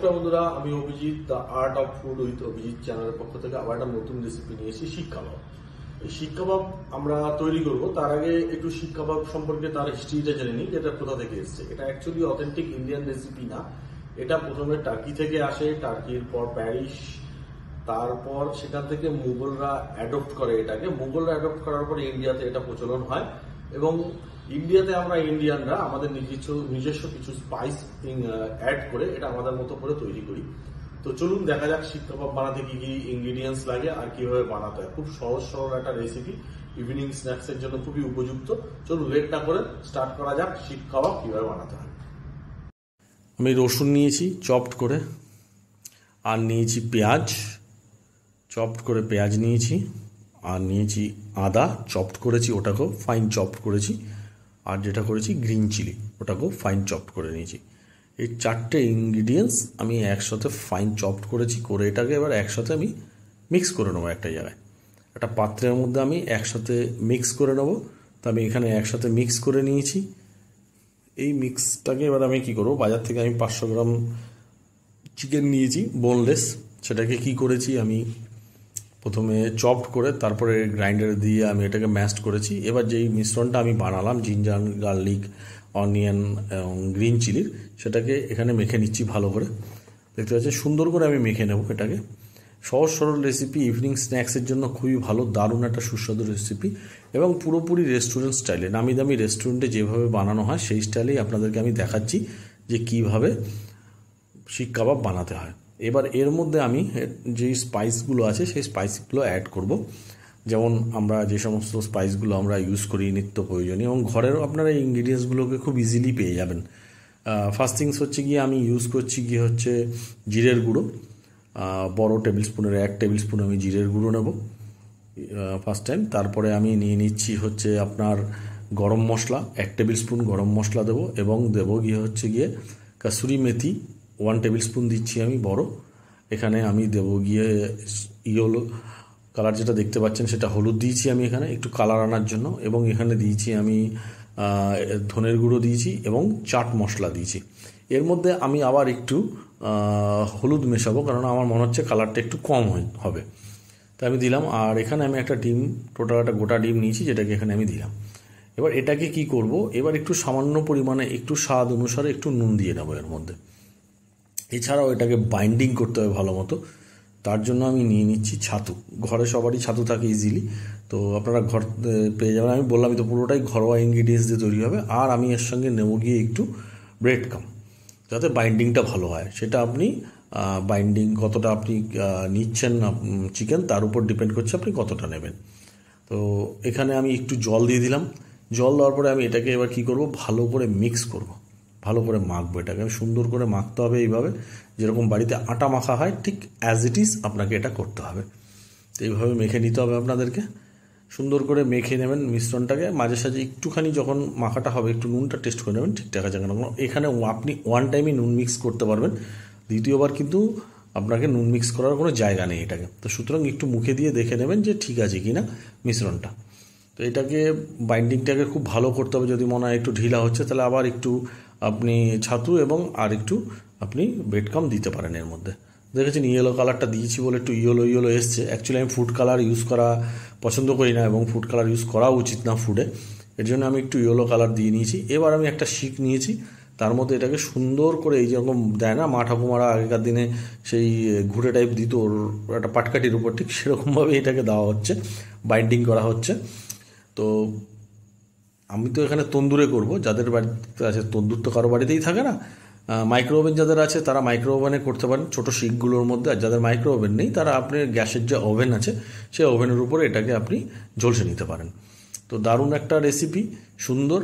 নমস্কার বন্ধুরা, আমি Abhijit, the art of food with Abhijit চ্যানেলের পক্ষ থেকে আবার একটা নতুন রেসিপি নিয়ে এসেছি, শিক কাবাব। এই শিক কাবাব আমরা তৈরি করব, তার আগে একটু শিক কাবাব সম্পর্কে তার হিস্ট্রিটা জেনে নিই, যেটা কোথা থেকে এসছে। এটা অ্যাকচুয়ালি অথেন্টিক ইন্ডিয়ান রেসিপি না, এটা প্রথমে টার্কি থেকে আসে, টার্কির পর প্যারিস, তারপর সেখান থেকে মুঘলরা অ্যাডপ্ট করে এটাকে। মুঘলরা অ্যাডপ্ট করার পরে ইন্ডিয়াতে এটা প্রচলন হয় এবং ইন্ডিয়াতে আমরা ইন্ডিয়ানরা আমাদের নিজস্ব কিছু স্পাইস অ্যাড করে এটা আমাদের মতো করে তৈরি করি। তো চলুন দেখা যাক শিক কাবাব বানাতে কি কি ইনগ্রিডিয়েন্টস লাগে আর কিভাবে বানাতে হয়। খুব সহজ সরল একটা রেসিপি, ইভিনিং স্ন্যাক্সের জন্য খুবই উপযুক্ত। চলুন লেট না করে স্টার্ট করা যাক শিক কাবাব কিভাবে বানাতে হয়। আমি রসুন নিয়েছি চপড করে, আর নিয়েছি পেঁয়াজ চপড করে, পেঁয়াজ নিয়েছি, আর নিয়েছি আদা চপড করেছি, ওটাকেও ফাইন চপড করেছি, আর যেটা করেছি গ্রিন চিলি, ওটাকেও ফাইন চপড করে নিয়েছি। এই চারটে ইনগ্রিডিয়েন্টস আমি একসাথে ফাইন চপড করেছি, করে এটাকে এবার একসাথে আমি মিক্স করে নেবো একটা জায়গায়। একটা পাত্রের মধ্যে আমি একসাথে মিক্স করে নেবো। তো আমি এখানে একসাথে মিক্স করে নিয়েছি। এই মিক্সটাকে এবার আমি কি করবো, বাজার থেকে আমি 500 গ্রাম চিকেন নিয়েছি বোনলেস, সেটাকে কি করেছি আমি প্রথমে চপড করে তারপরে গ্রাইন্ডারে দিয়ে আমি এটাকে ম্যাশড করেছি। এবার যেই মিশ্রণটা আমি বানালাম জিঞ্জার, গার্লিক, অনিয়ন এবং গ্রিন চিলির, সেটাকে এখানে মেখে নিচ্ছি ভালো করে। দেখতে পাচ্ছি সুন্দর করে আমি মেখে নেব এটাকে। সহজ সরল রেসিপি, ইভিনিং স্ন্যাক্সের জন্য খুবই ভালো, দারুণ একটা সুস্বাদু রেসিপি এবং পুরোপুরি রেস্টুরেন্ট স্টাইলে, নামি দামি রেস্টুরেন্টে যেভাবে বানানো হয় সেই স্টাইলেই আপনাদেরকে আমি দেখাচ্ছি যে কিভাবে শিক কাবাব বানাতে হয়। এবার এর মধ্যে আমি যে স্পাইসগুলো আছে সেই স্পাইসগুলো অ্যাড করব। যেমন আমরা যে সমস্ত স্পাইসগুলো আমরা ইউজ করি নিত্য প্রয়োজনীয়, এবং ঘরেরও আপনারা এই ইনগ্রিডিয়েন্টসগুলোকে খুব ইজিলি পেয়ে যাবেন। ফার্স্ট থিংস হচ্ছে গিয়ে আমি ইউজ করছি গিয়ে হচ্ছে জিরের গুঁড়ো, বড় টেবিল স্পুনের 1 টেবিল স্পুন আমি জিরের গুঁড়ো নেব ফার্স্ট টাইম। তারপরে আমি নিয়ে নিচ্ছি হচ্ছে আপনার গরম মশলা, 1 টেবিল স্পুন গরম মশলা দেবো, এবং দেবো গিয়ে হচ্ছে গিয়ে কাসুরি মেথি 1 টেবিল স্পুন দিচ্ছি আমি বড়। এখানে আমি দেবো গিয়ে ইয়েলো কালার, যেটা দেখতে পাচ্ছেন সেটা হলুদ দিয়েছি আমি এখানে একটু কালার আনার জন্য, এবং এখানে দিয়েছি আমি ধনের গুঁড়ো দিয়েছি এবং চাট মশলা দিয়েছি। এর মধ্যে আমি আবার একটু হলুদ মেশাবো, কারণ আমার মনে হচ্ছে কালারটা একটু কম হবে, তাই আমি দিলাম। আর এখানে আমি একটা ডিম, টোটাল একটা গোটা ডিম নিয়েছি, যেটাকে এখানে আমি দিলাম। এবার এটাকে কি করব, এবার একটু সামান্য পরিমাণে একটু স্বাদ অনুসারে একটু নুন দিয়ে নেবো এর মধ্যে। এছাড়াও এটাকে বাইন্ডিং করতে হবে ভালো মতো, তার জন্য আমি নিয়ে নিচ্ছি ছাতু। ঘরে সবারই ছাতু থাকে ইজিলি, তো আপনারা ঘর পেয়ে যাবেন। আমি বললামই তো পুরোটাই ঘরোয়া ইনগ্রিডিয়েন্টস দিয়ে তৈরি হবে। আর আমি এর সঙ্গে নেবো গিয়ে একটু ব্রেড কাম, যাতে বাইন্ডিংটা ভালো হয়। সেটা আপনি বাইন্ডিং কতটা আপনি নিচ্ছেন চিকেন, তার উপর ডিপেন্ড করছে আপনি কতটা নেবেন। তো এখানে আমি একটু জল দিয়ে দিলাম। জল দেওয়ার পরে আমি এটাকে এবার কী করব, ভালো করে মিক্স করব, ভালো করে মাখবো। এটাকে আমি সুন্দর করে মাখতে হবে, এইভাবে যেরকম বাড়িতে আটা মাখা হয় ঠিক অ্যাজ ইট ইজ আপনাকে এটা করতে হবে। তো এইভাবে মেখে নিতে হবে আপনাদেরকে। সুন্দর করে মেখে নেবেন মিশ্রণটাকে, মাঝে সাঝে একটুখানি যখন মাখাটা হবে একটু নুনটা টেস্ট করে নেবেন ঠিকঠাক আছে কেন। এখানে আপনি 1 টাইমই নুন মিক্স করতে পারবেন, দ্বিতীয়বার কিন্তু আপনাকে নুন মিক্স করার কোনো জায়গা নেই এটাকে। তো সুতরাং একটু মুখে দিয়ে দেখে নেবেন যে ঠিক আছে কি না মিশ্রণটা। তো এটাকে বাইন্ডিংটাকে খুব ভালো করতে হবে। যদি মনে হয় একটু ঢিলা হচ্ছে, তাহলে আবার একটু আপনি ছাতু এবং আর একটু আপনি ব্রেড কাম দিতে পারেন এর মধ্যে। দেখেছেন ইয়েলো কালারটা দিয়েছি বলে একটু ইয়েলো ইয়েলো এসছে। অ্যাকচুয়ালি আমি ফুড কালার ইউজ করা পছন্দ করি না, এবং ফুড কালার ইউজ করা উচিত না ফুডে, এর জন্য আমি একটু ইয়েলো কালার দিয়ে নিয়েছি। এবার আমি একটা শিক নিয়েছি, তার মধ্যে এটাকে সুন্দর করে এই যেরকম দেয় না মা ঠাকুমারা আগেকার দিনে সেই ঘুরে টাইপ দিত ওর একটা পাটকাঠির উপর, ঠিক সেরকমভাবে এটাকে দেওয়া হচ্ছে, বাইন্ডিং করা হচ্ছে। তো আমি তো এখানে তন্দুরে করব, যাদের বাড়িতে আছে তন্দুর তো কারো বাড়িতেই থাকে না। মাইক্রো ওভেন যাদের আছে তারা মাইক্রো ওভেনে করতে পারেন ছোটো শিকগুলোর মধ্যে, আর যাদের মাইক্রো ওভেন নেই তারা আপনি গ্যাসের যে ওভেন আছে সেই ওভেনের উপরে এটাকে আপনি ঝলসে নিতে পারেন। তো দারুণ একটা রেসিপি, সুন্দর।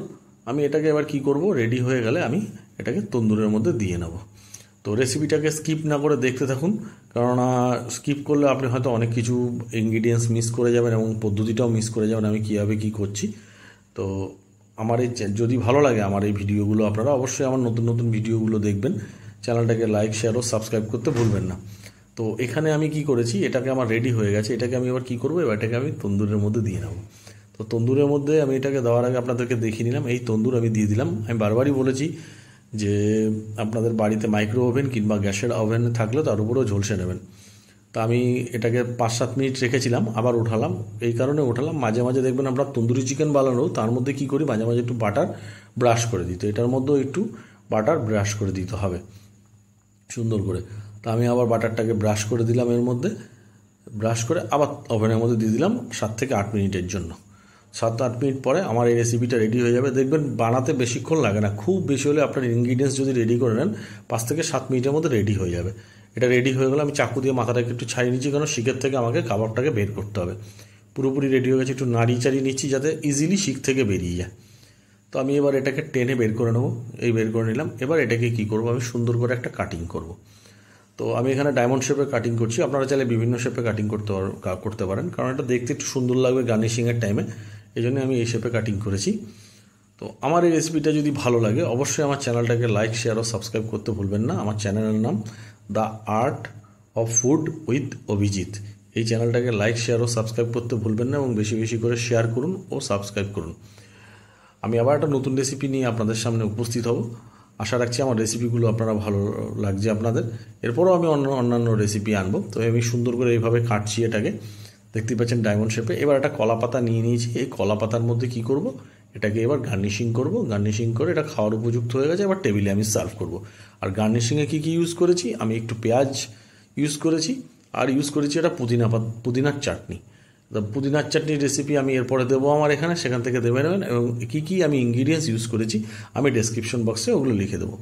আমি এটাকে এবার কি করব, রেডি হয়ে গেলে আমি এটাকে তন্দুরের মধ্যে দিয়ে নেব। তো রেসিপিটাকে স্কিপ না করে দেখতে থাকুন, কেননা স্কিপ করলে আপনি হয়তো অনেক কিছু ইনগ্রিডিয়েন্টস মিস করে যাবেন এবং পদ্ধতিটাও মিস করে যাবেন আমি কীভাবে কী করছি। তো আমার এই যদি ভালো লাগে আমার এই ভিডিওগুলো, আপনারা অবশ্যই আমার নতুন নতুন ভিডিওগুলো দেখবেন। চ্যানেলটাকে লাইক, শেয়ার ও সাবস্ক্রাইব করতে ভুলবেন না। তো এখানে আমি কি করেছি, এটাকে আমার রেডি হয়ে গেছে। এটাকে আমি এবার কী করবো, এবার এটাকে আমি তন্দুরের মধ্যে দিয়ে নেব। তো তন্দুরের মধ্যে আমি এটাকে দেওয়ার আগে আপনাদেরকে দেখিয়ে নিলাম। এই তন্দুর আমি দিয়ে দিলাম। আমি বারবারই বলেছি যে আপনাদের বাড়িতে মাইক্রো ওভেন কিংবা গ্যাসের ওভেন থাকলে তার উপরেও ঝলসে নেবেন। তা আমি এটাকে 5-7 মিনিট রেখেছিলাম, আবার উঠালাম। এই কারণে উঠালাম, মাঝে মাঝে দেখবেন আমরা তন্দুরি চিকেন বানানো, তার মধ্যে কি করি, মাঝে মাঝে একটু বাটার ব্রাশ করে দিতে, এটার মধ্যেও একটু বাটার ব্রাশ করে দিতে হবে সুন্দর করে। তা আমি আবার বাটারটাকে ব্রাশ করে দিলাম, এর মধ্যে ব্রাশ করে আবার ওভেনের মধ্যে দিয়ে দিলাম 7 থেকে 8 মিনিটের জন্য। 7-8 মিনিট পরে আমার এই রেসিপিটা রেডি হয়ে যাবে। দেখবেন বানাতে বেশিক্ষণ লাগে না, খুব বেশি হলে আপনার ইনগ্রিডিয়েন্টস যদি রেডি করে নেন 5 থেকে 7 মিনিটের মধ্যে রেডি হয়ে যাবে। এটা রেডি হয়ে গেলে আমি চাকু দিয়ে মাথাটাকে একটু ছাড়িয়ে নিচ্ছি, কারণ শিকের থেকে আমাকে কাবাবটাকে বের করতে হবে। পুরোপুরি রেডি হয়ে গেছে, একটু নাড়িয়ে চাড়িয়ে নিচ্ছি যাতে ইজিলি শিক থেকে বেরিয়ে যায়। তো আমি এবার এটাকে টেনে বের করে নেবো, এই বের করে নিলাম। এবার এটাকে কি করব, আমি সুন্দর করে একটা কাটিং করব। তো আমি এখানে ডায়মন্ড শেপে কাটিং করছি, আপনারা চাইলে বিভিন্ন শেপে কাটিং করতে পারেন, কারণ এটা দেখতে একটু সুন্দর লাগবে গার্নিশিংয়ের টাইমে, এই জন্য আমি এই শেপে কাটিং করেছি। তো আমার এই রেসিপিটা যদি ভালো লাগে অবশ্যই আমার চ্যানেলটাকে লাইক, শেয়ার ও সাবস্ক্রাইব করতে ভুলবেন না। আমার চ্যানেলের নাম the art of food with Abhijit. এই চ্যানেলটাকে লাইক, শেয়ার ও সাবস্ক্রাইব করতে ভুলবেন না, এবং বেশি বেশি করে শেয়ার করুন ও সাবস্ক্রাইব করুন। আমি আবার একটা নতুন রেসিপি নিয়ে আপনাদের সামনে উপস্থিত হব। আশা রাখছি আমার রেসিপিগুলো আপনারা ভালো লাগছে আপনাদের। এরপরও আমি অন্যান্য রেসিপি আনবো। তো আমি সুন্দর করে এইভাবে কাটছি এটাকে, দেখতে পাচ্ছেন ডায়মন্ড শেপে। এবার একটা কলা পাতা নিয়ে নিয়েছি, এই কলা পাতার মধ্যে কি করব, এটাকে এবার গার্নিশিং করব। গার্নিশিং করে এটা খাওয়ার উপযুক্ত হয়ে গেছে, এবার টেবিলে আমি সার্ভ করব। আর গার্নিশিংয়ে কী কী ইউজ করেছি, আমি একটু পেঁয়াজ ইউজ করেছি, আর ইউজ করেছি এটা পুদিনার চাটনি। তো পুদিনার চাটনির রেসিপি আমি এরপরে দেবো আমার এখানে, সেখান থেকে দেবে নেবেন, এবং কী কী আমি ইনগ্রিডিয়েন্টস ইউজ করেছি আমি ডেসক্রিপশন বক্সে ওগুলো লিখে দেবো।